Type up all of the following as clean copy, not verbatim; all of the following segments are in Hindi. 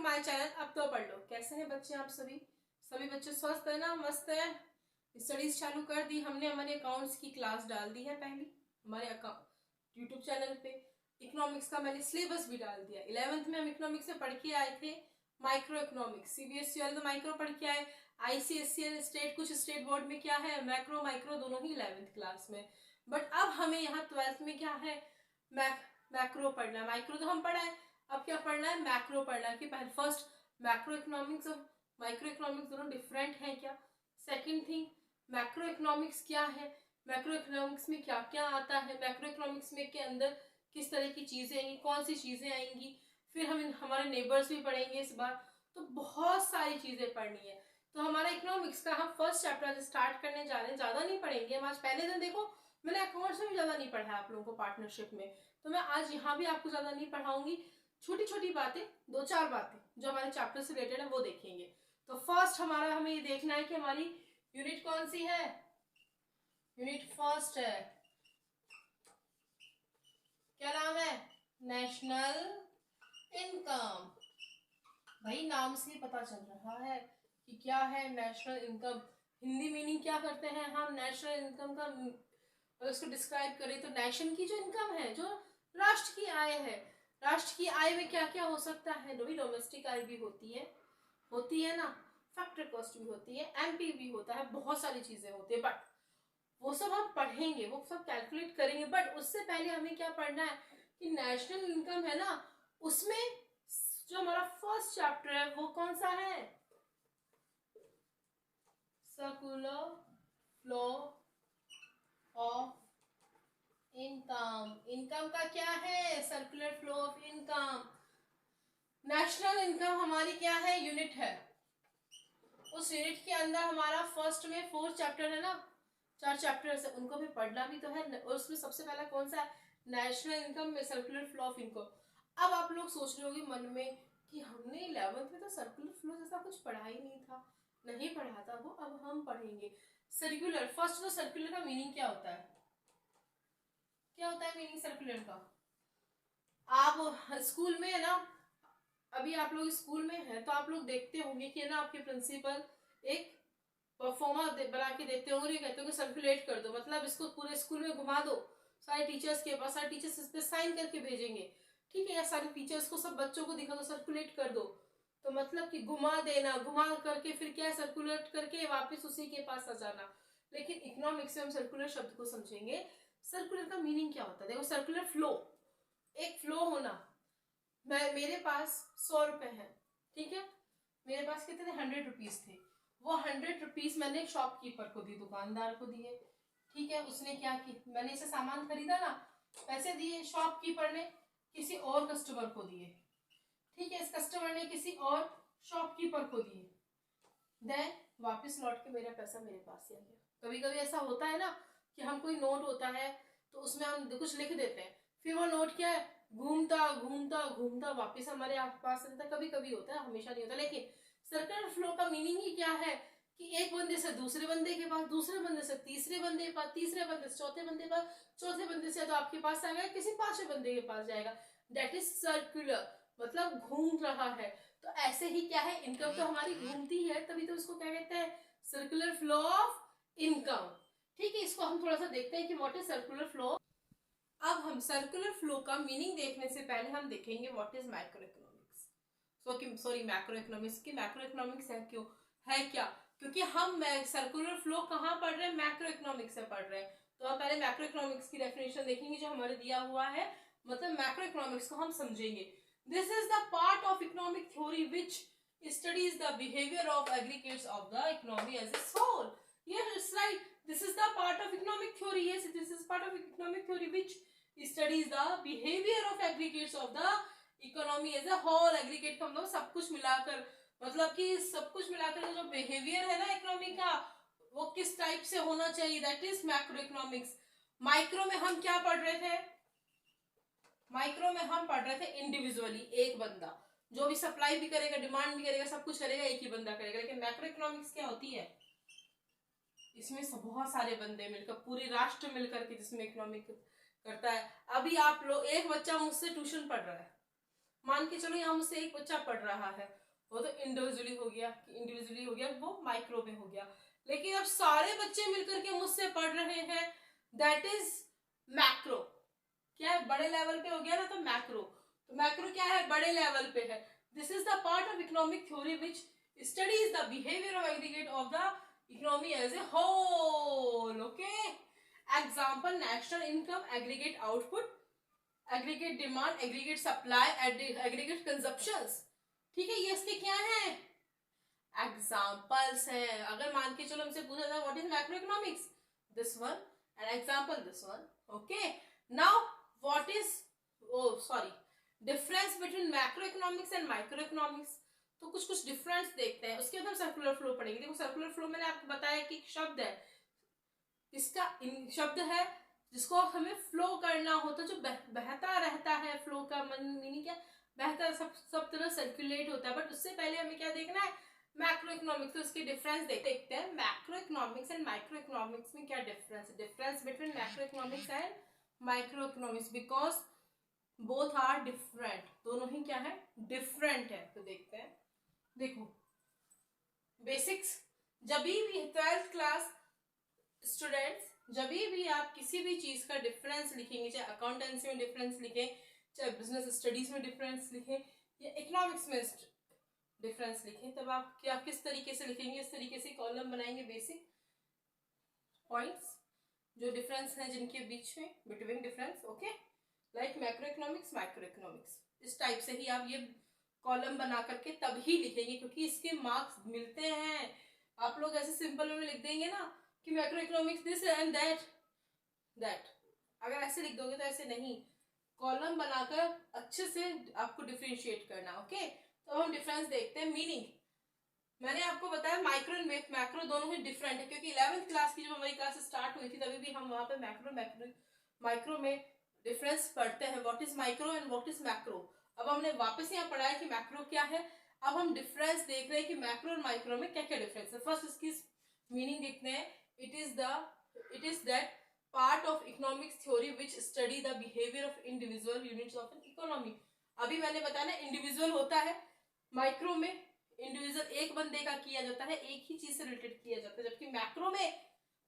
My channel. अब तो पढ़ लो। कैसे हैं बच्चे आप सभी? सभी बच्चे स्वस्थ है ना? मस्त है। स्टडीज चालू कर दी हमने। हमारे अकाउंट्स की क्लास डाल दी है पहली हमारे अकाउंट यूट्यूब चैनल पे। इकोनॉमिक्स का मैंने सिलेबस भी डाल दिया। 11th में हम इकोनॉमिक्स में पढ़ के आए थे माइक्रो इकोनॉमिक्स। सीबीएसई वाले तो माइक्रो पढ़ के आए। आईसीएसई स्टेट कुछ स्टेट बोर्ड में क्या है मैक्रो माइक्रो दोनों ही 11th क्लास में। बट अब हमें यहाँ 12th में क्या है मैक्रो पढ़ना है। माइक्रो तो हम पढ़ा है, अब क्या पढ़ना है मैक्रो पढ़ना है। कि फर्स्ट मैक्रो इकोनॉमिक्स और माइक्रो इकोनॉमिक्स दोनों डिफरेंट हैं क्या। सेकंड थिंग मैक्रो इकोनॉमिक्स क्या है, मैक्रो इकोनॉमिक्स में क्या क्या आता है, मैक्रो इकोनॉमिक्स में के अंदर किस तरह की चीजें आएंगी, कौन सी चीजें आएंगी। फिर हम हमारे नेबर्स भी पढ़ेंगे इस बार। तो बहुत सारी चीजें पढ़नी है। तो हमारा इकोनॉमिक्स का हम फर्स्ट चैप्टर स्टार्ट करने जा रहे हैं। ज्यादा नहीं पढ़ेंगे हम आज। पहले दिन देखो मैंने अकाउंट्स में भी ज्यादा नहीं पढ़ा आप लोगों को पार्टनरशिप में, तो मैं आज यहाँ भी आपको ज्यादा नहीं पढ़ाऊंगी। छोटी छोटी बातें, 2-4 बातें जो हमारे चैप्टर से रिलेटेड है वो देखेंगे। तो फर्स्ट हमें ये देखना है कि हमारी यूनिट कौन सी है। यूनिट फर्स्ट है, क्या नाम है? National income. भाई नाम से पता चल रहा है कि क्या है नेशनल इनकम। हिंदी मीनिंग क्या करते हैं हम नेशनल इनकम का? अगर उसको डिस्क्राइब करें तो नेशन की जो इनकम है, जो राष्ट्र की आय है, राष्ट्र की आय में क्या क्या हो सकता है। डोमेस्टिक आय भी होती है ना, फैक्टर कॉस्ट भी होती है, एमपी भी होता है, बहुत सारी चीजें होती है। बट वो सब हम पढ़ेंगे, वो सब कैलकुलेट करेंगे। बट उससे पहले हमें क्या पढ़ना है कि नेशनल इनकम है ना, उसमें जो हमारा फर्स्ट चैप्टर है वो कौन सा है? Circular flow of income. Income का क्या है? Circular flow of income. National income हमारी क्या है? यूनिट है। उस यूनिट के अंदर हमारा फर्स्ट में 4 चैप्टर है ना, 4 चैप्टर है, उनको भी पढ़ना भी तो है। और उसमें सबसे पहला कौन सा है? नेशनल इनकम में सर्कुलर फ्लो ऑफ इनकम। अब आप लोग सोच रहे होंगे मन में कि हमने 11th में तो सर्कुलर फ्लो जैसा कुछ पढ़ा ही नहीं था। नहीं पढ़ा था वो, अब हम पढ़ेंगे। सर्कुलर, फर्स्ट तो सर्कुलर का मीनिंग क्या होता है? क्या होता है मीनिंग सर्कुलर का? आप स्कूल में है ना, अभी आप लोग स्कूल में हैं तो आप लोग देखते होंगे कि ना आपके प्रिंसिपल एक परफॉर्मा बना के देते होंगे, कहते होंगे सर्कुलेट कर दो, मतलब इसको पूरे स्कूल में घुमा दो सारे टीचर्स के पास। सारे टीचर्स इस पे साइन करके भेजेंगे, ठीक है, या सारे टीचर्स को सब बच्चों को दिखा दो सर्कुलेट कर दो। तो मतलब कि घुमा देना, घुमा करके फिर क्या सर्कुलेट करके वापस उसी के पास आ जाना। लेकिन इकोनॉमिक्स में हम सर्कुलर शब्द को समझेंगे। सर्कुलर का मीनिंग क्या होता है? देखो सर्कुलर फ्लो, एक फ्लो होना। मेरे पास 100 रुपए है, ठीक है, मेरे पास कितने थे? 100 रुपीज थे। वो 100 रुपीज मैंने शॉपकीपर को दी, दुकानदार को दिए, ठीक है। उसने क्या किया, मैंने इसे सामान खरीदा ना, पैसे दिए, शॉपकीपर ने किसी और कस्टमर को दिए, ठीक है, इस कस्टमर ने किसी और शॉपकीपर को दिए। देन वापस लौट के मेरा पैसा मेरे पास ही आ गया। कभी कभी ऐसा होता है ना कि हम कोई नोट होता है तो उसमें हम कुछ लिख देते हैं, फिर वो नोट क्या है घूमता घूमता घूमता वापस हमारे पास रहता है। कभी कभी होता है, हमेशा नहीं होता। लेकिन सर्कुलर फ्लो का मीनिंग ही क्या है कि एक बंदे से दूसरे बंदे के पास, दूसरे बंदे से तीसरे बंदे के पास, तीसरे बंदे से चौथे बंदे के पास, चौथे बंदे से तो आपके पास आएगा, किसी 5वें बंदे के पास जाएगा। दैट इज सर्कुलर, मतलब घूम रहा है। तो ऐसे ही क्या है, इनकम तो हमारी घूमती है, तभी तो इसको क्या कहते हैं? Circular flow of income. ठीक है, इसको हम थोड़ा सा देखते हैं कि व्हाट इज सर्कुलर फ्लो। अब हम सर्कुलर फ्लो का मीनिंग देखने से पहले हम देखेंगे what is macro economics. Sorry macro economics की मैक्रो इकोनॉमिक्स है क्यों, है क्या? क्योंकि हम सर्कुलर फ्लो कहाँ पढ़ रहे हैं? मैक्रो इकोनॉमिक्स से पढ़ रहे हैं। तो हम पहले मैक्रो इकोनॉमिक्स की डेफिनेशन देखेंगे जो हमारे दिया हुआ है, मतलब मैक्रो इकोनॉमिक्स को हम समझेंगे। This is the part of economic theory which studies the behavior of aggregates of the economy as a whole. Yes, it's right. This is the part of economic theory. Yes, this is part of economic theory which studies the behavior of aggregates of the economy as a whole. aggregate का मतलब सब कुछ मिलाकर, मतलब कि सब कुछ मिलाकर जो behavior है ना इकोनॉमी का, वो किस टाइप से होना चाहिए, that is macro economics. Micro में हम क्या पढ़ रहे थे? माइक्रो में हम पढ़ रहे थे इंडिविजुअली, एक बंदा जो भी सप्लाई भी करेगा, डिमांड भी करेगा, सब कुछ करेगा, एक ही बंदा करेगा। लेकिन मैक्रो इकोनॉमिक्स क्या होती है? इसमें बहुत सारे बंदे मिलकर, पूरे राष्ट्र मिलकर के जिसमें इकोनॉमिक करता है। अभी आप लोग, एक बच्चा मुझसे ट्यूशन पढ़ रहा है, मान के चलो यहाँ मुझसे एक बच्चा पढ़ रहा है, वो तो इंडिविजुअली हो गया, वो माइक्रो में हो गया। लेकिन अब सारे बच्चे मिलकर के मुझसे पढ़ रहे हैं, दैट इज मैक्रो। क्या है, बड़े लेवल पे हो गया ना, तो मैक्रो। तो मैक्रो क्या है, बड़े लेवल पे है। This is the part of economic theory which studies the behaviour of aggregate of the economy as a whole. Okay, example national income, aggregate output, aggregate demand, aggregate supply, aggregate consumptions. ठीक है, ये इसके क्या है, एग्जाम्पल्स है। अगर मान के चलो हमसे पूछा था what is macro economics, this one, and example this one. Okay, now what is, difference between macro economics and micro economics. तो कुछ कुछ डिफरेंस देखते हैं, उसके बाद हम सर्कुलर फ्लो पढ़ेंगे। देखो सर्कुलर फ्लो मैंने आपको बताया कि शब्द है, इसका शब्द है जिसको हमें फ्लो करना होता है, जो बहता रहता है। फ्लो का मीनिंग क्या, बहता, सब तरह सर्कुलेट होता है। बट उससे पहले हमें क्या देखना है, मैक्रो इकोनॉमिक्स। तो इसके डिफरेंस देखते हैं, macro economics and micro economics में क्या डिफरेंस है। Difference between macro economics and micro economics, because both are different, दोनों ही क्या है, डिफरेंट है। तो देखते हैं, देखो बेसिक्स, जब भी 12th क्लास स्टूडेंट्स, जब भी आप किसी भी चीज का डिफरेंस लिखेंगे, चाहे अकाउंटेंसी में डिफरेंस लिखें, चाहे बिजनेस स्टडीज में डिफरेंस लिखें, या इकोनॉमिक्स में डिफरेंस लिखें, तब आप क्या किस तरीके से लिखेंगे, इस तरीके से कॉलम बनाएंगे, बेसिक पॉइंट्स जो डिफरेंस है जिनके बीच में, between difference. Okay, like macro economics, micro economics, इस टाइप से ही आप ये कॉलम बना करके तब ही लिखेंगे, क्योंकि इसके मार्क्स मिलते हैं। आप लोग ऐसे सिंपल में लिख देंगे ना कि macro economics this and that, अगर ऐसे लिख दोगे तो ऐसे नहीं, कॉलम बनाकर अच्छे से आपको डिफरेंशिएट करना। ओके, तो हम डिफरेंस देखते हैं। मीनिंग मैंने आपको बताया माइक्रो एंड मैक्रो दोनों ही डिफरेंट है, क्योंकि 11th क्लास की जब हमारी क्लास स्टार्ट हुई थी तभी भी हम वहां पे माइक्रो में डिफरेंस पढ़ते हैं, what is micro and what is macro. अब हमने वापस यहाँ पढ़ा है कि मैक्रो क्या है, अब हम डिफरेंस देख रहे हैं कि मैक्रो और माइक्रो में क्या क्या डिफरेंस है। फर्स्ट इसकी मीनिंग देखते हैं, it is that part of economics theory which study the behavior of individual units of an economy। अभी मैंने बताया ना, इंडिविजुअल होता है माइक्रो में, इंडिविजुअल एक बंदे का किया जाता है, एक ही चीज से रिलेटेड किया जाता है, जबकि मैक्रो में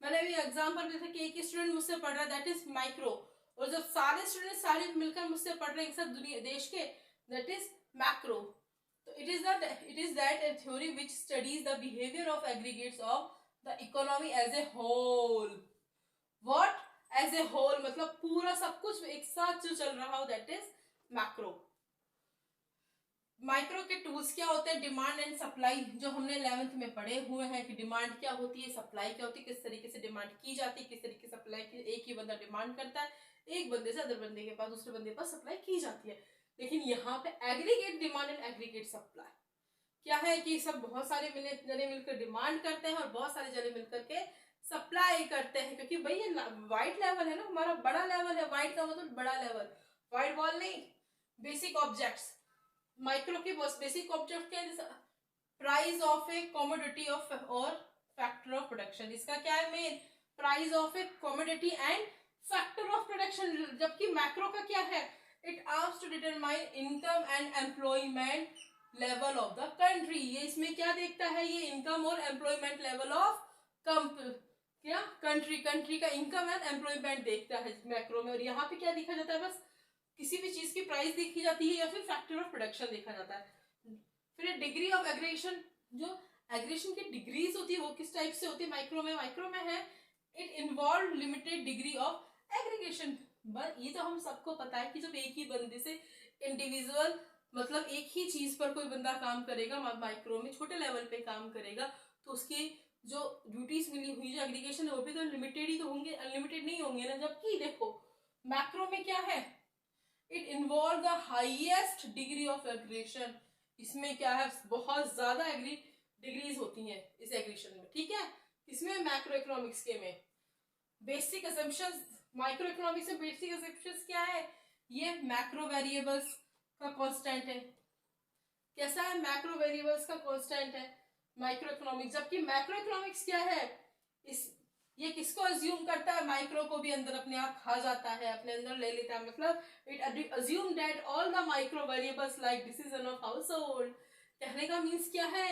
मैंने अभी एग्जांपल दिया था कि एक ही स्टूडेंट मुझसे पढ़ रहा है, दैट इज माइक्रो। और जब सारे स्टूडेंट सारे मिलकर मुझसे पढ़ रहे हैं एक साथ दुनिया देश के, दैट इज मैक्रो। तो it is that theory which studies the behaviour of aggregates of the economy as a whole। what as a whole मतलब पूरा सब कुछ एक साथ जो चल रहा हो, that is macro। माइक्रो के टूल्स क्या होते हैं, डिमांड एंड सप्लाई, जो हमने 11th में पढ़े हुए हैं कि डिमांड क्या होती है, सप्लाई क्या होती है, किस तरीके से डिमांड की जाती है, किस तरीके से सप्लाई की। एक ही बंदा डिमांड करता है, एक बंदे से अदर बंदे के पास, दूसरे बंदे के पास सप्लाई की जाती है। लेकिन यहाँ पे aggregate demand and aggregate supply क्या है कि सब बहुत सारे जने मिलकर डिमांड करते हैं और बहुत सारे जने मिलकर के सप्लाई करते हैं, क्योंकि भाई ये वाइड लेवल है ना, हमारा बड़ा लेवल है। वाइड का मतलब बड़ा लेवल, वाइड बॉल नहीं, बेसिक ऑब्जेक्ट्स। माइक्रो के बेसिक ऑब्जेक्ट क्या है, price of a commodity of और फैक्टर ऑफ प्रोडक्शन। इसका क्या है main, price of a commodity and factor of production. जबकि मैक्रो का क्या है, it asks to determine income and employment level of the country. ये इसमें क्या देखता है, ये इनकम और एम्प्लॉयमेंट लेवल ऑफ कंट्री का इनकम एंड एम्प्लॉयमेंट देखता है मैक्रो में। और यहाँ पे क्या देखा जाता है, बस किसी भी चीज की प्राइस देखी जाती है या फिर फैक्टर ऑफ प्रोडक्शन देखा जाता है। फिर डिग्री ऑफ एग्रीगेशन, जो एग्रीगेशन की डिग्रीज होती है वो किस टाइप से होती है माइक्रो में है, it involve limited degree of aggregation. ये तो हम सबको पता है कि जब एक ही बंदे से इंडिविजुअल मतलब एक ही चीज पर कोई बंदा काम करेगा, माइक्रो में छोटे लेवल पे काम करेगा, तो उसकी जो ड्यूटीज मिली हुई जो एग्रीगेशन है वो भी तो लिमिटेड ही तो होंगे, अनलिमिटेड नहीं होंगे ना। जबकि देखो मैक्रो में क्या है, it involve the highest degree of aggregation. इसमें क्या है, बहुत ज्यादा डिग्रीज होती हैं इस एग्रीगेशन में। ठीक है, इसमें मैक्रो इकोनॉमिक्स के में बेसिक असम्पशंस, माइक्रो इकोनॉमिक्स में बेसिक असम्पशंस क्या है, ये मैक्रो वेरिएबल्स का कांस्टेंट है। कैसा है, मैक्रो वेरिएबल्स का कांस्टेंट है माइक्रो इकोनॉमिक्स। जबकि मैक्रो इकोनॉमिक्स क्या है, इस ये किसको अज्यूम करता है? माइक्रो को भी अंदर अपने आप खा जाता है, अपने अंदर ले लेता है, मतलब it assume that all the micro variables like decision of house hold. कहने का मीन्स क्या है?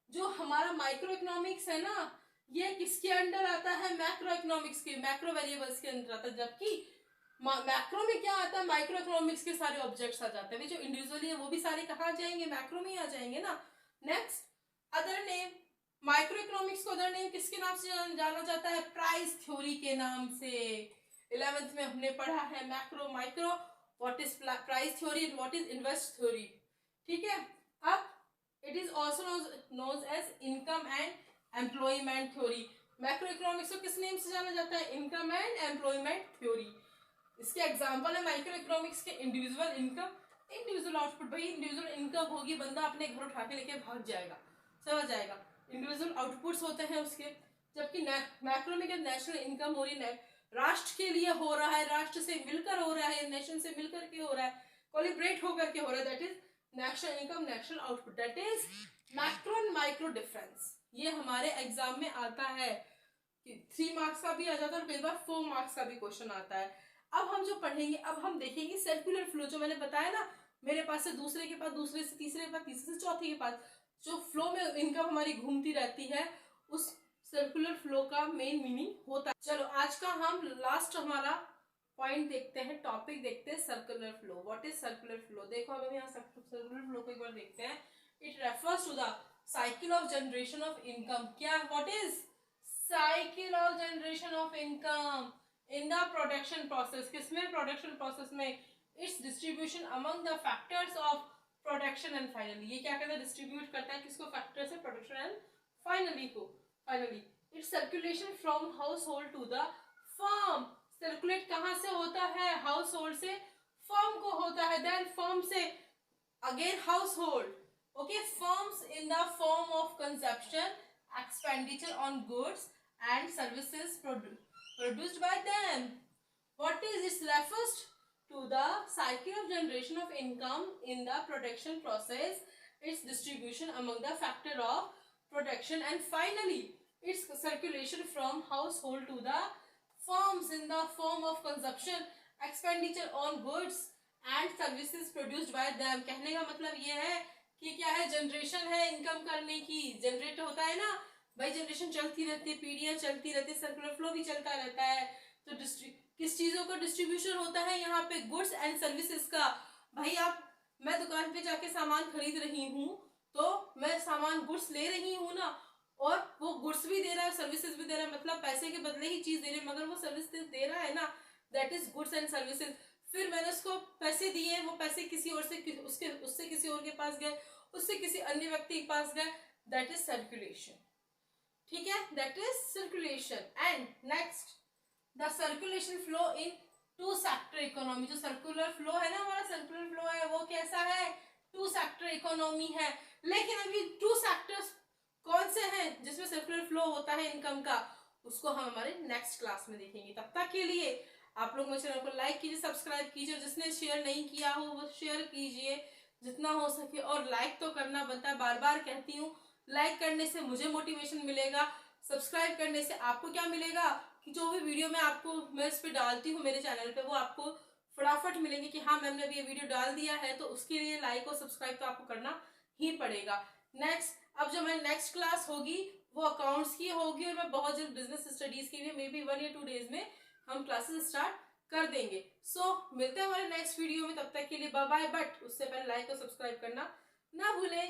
जो हमारा माइक्रो इकोनॉमिक्स है ना, ये किसके अंडर आता है? मैक्रो इकोनॉमिक्स के, मैक्रो वेरिएबल्स के अंदर आता है। जबकि मैक्रो में क्या आता है? माइक्रो इकोनॉमिक्स के सारे ऑब्जेक्ट्स आ जाते हैं, जो इंडिविजुअली है वो भी सारे कहाँ आ जाएंगे? मैक्रो में ही आ जाएंगे ना। Next, other name, micro economics को अदर नेम किसके नाम से जाना जाता है? प्राइस थ्योरी के नाम से। 11th में हमने पढ़ा है macro micro, what is price theory, what is invest theory. ठीक है। अब it is also known as income and employment theory. Macro economics को किस नेम से जाना जाता है? Income and employment theory. इसके एग्जाम्पल है माइक्रो इकोनॉमिक्स के इंडिविजुअल इनकम, इंडिविजुअल आउटपुट। भाई इंडिविजुअल इनकम होगी, बंदा अपने घर उठा के लेके भाग जाएगा, समझ जाएगा। इंडिविजुअल आउटपुट्स होते हैं उसके। जबकि मैक्रो में क्या? नेशनल इनकम हो रही है, राष्ट्र के लिए हो रहा है, राष्ट्र से मिलकर हो रहा है, नेशन से मिलकर के हो रहा है, कोलिब्रेट होकर के हो रहा है, that is national income, national output, that is macro and micro difference. ये हमारे एग्जाम में आता है कि 3 मार्क्स का भी आ जाता है और कई बार 4 मार्क्स का भी क्वेश्चन आता है। अब हम जो पढ़ेंगे, अब हम देखेंगे सर्कुलर फ्लो, जो मैंने बताया ना, मेरे पास से दूसरे के पास, दूसरे से तीसरे के पास, तीसरे से चौथे के पास, जो फ्लो में इनकम हमारी घूमती रहती है, उस सर्कुलर फ्लो का मेन मीनिंग होता है। चलो आज का हम लास्ट हमारा पॉइंट देखते हैं, टॉपिक देखते हैं, circular flow. What is circular flow? देखो अब हम यहाँ सर्कुलर फ्लो को एक बार देखते हैं। It refers to the cycle of generation of income. क्या? What is cycle of generation of income in the production process. किसमें? प्रोडक्शन प्रोसेस में। It's distribution among the factors of production and finally. ये क्या करता है? डिस्ट्रीब्यूट करता है किसको? फैक्टर से, प्रोडक्शन एंड फाइनली को। Finally it's circulation from household to the firm. Circulate कहाँ से होता है? हाउस होल्ड से फर्म को होता है, देन फर्म से again house hold. Okay, firms in the form of consumption, expenditure on goods and services produced by them. What is this? Refers to the cycle of generation of income in the production process, its distribution among the factor of production, and finally its circulation from household to the firms in the form of consumption, expenditure on goods and services produced by them. कहने का मतलब ये है कि क्या है? जनरेशन है इनकम करने की, जनरेट होता है ना भाई, जनरेशन चलती रहती है, पीढ़ियां चलती रहती है, सर्कुलर फ्लो भी चलता रहता है। तो किस चीजों का डिस्ट्रीब्यूशन होता है यहाँ पे? गुड्स एंड सर्विसेज का। भाई मैं दुकान पे जाके सामान खरीद रही हूँ, तो मैं सामान गुड्स ले रही हूँ ना, और वो गुड्स भी दे रहा है, सर्विसेज भी दे रहा है, मतलब पैसे के बदले ही चीज दे रहे हैं, मगर वो सर्विस दे रहा है ना, that is goods and services. फिर मैंने उसको पैसे दिए, वो पैसे किसी और से, उससे किसी और के पास गए, उससे किसी अन्य व्यक्ति के पास गए, दैट इज सर्कुलेशन। ठीक है, that is circulation. And next, the circulation flow in 2 sector economy. जो सर्कुलर फ्लो है ना, हमारा सर्कुलर फ्लो है, वो कैसा है? 2 सेक्टर इकोनॉमी है। लेकिन अभी 2 सेक्टर्स कौन से हैं जिसमें सर्कुलर फ्लो होता है इनकम का, उसको हम हमारे नेक्स्ट क्लास में देखेंगे। तब तक के लिए आप लोग मेरे चैनल को लाइक कीजिए, सब्सक्राइब कीजिए, और जिसने शेयर नहीं किया हो वो शेयर कीजिए जितना हो सके, और लाइक तो करना बनता है, बार बार कहती हूँ। लाइक करने से मुझे मोटिवेशन मिलेगा, सब्सक्राइब करने से आपको क्या मिलेगा कि जो भी वीडियो मैं इस पे डालती हूँ मेरे चैनल पे, वो आपको फटाफट मिलेंगे कि हाँ मैंने अभी ये वीडियो डाल दिया है, तो उसके लिए लाइक और सब्सक्राइब तो आपको करना ही पड़ेगा। नेक्स्ट, अब जो मेरी नेक्स्ट क्लास होगी वो अकाउंट्स की होगी, और मैं बहुत जल्द बिजनेस स्टडीज की भी, मे बी 1 या 2 डेज में हम क्लासेस स्टार्ट कर देंगे। सो मिलते हैं हमारे नेक्स्ट वीडियो में, तब तक के लिए बाय बाय। बट उससे पहले लाइक और सब्सक्राइब करना ना भूलें।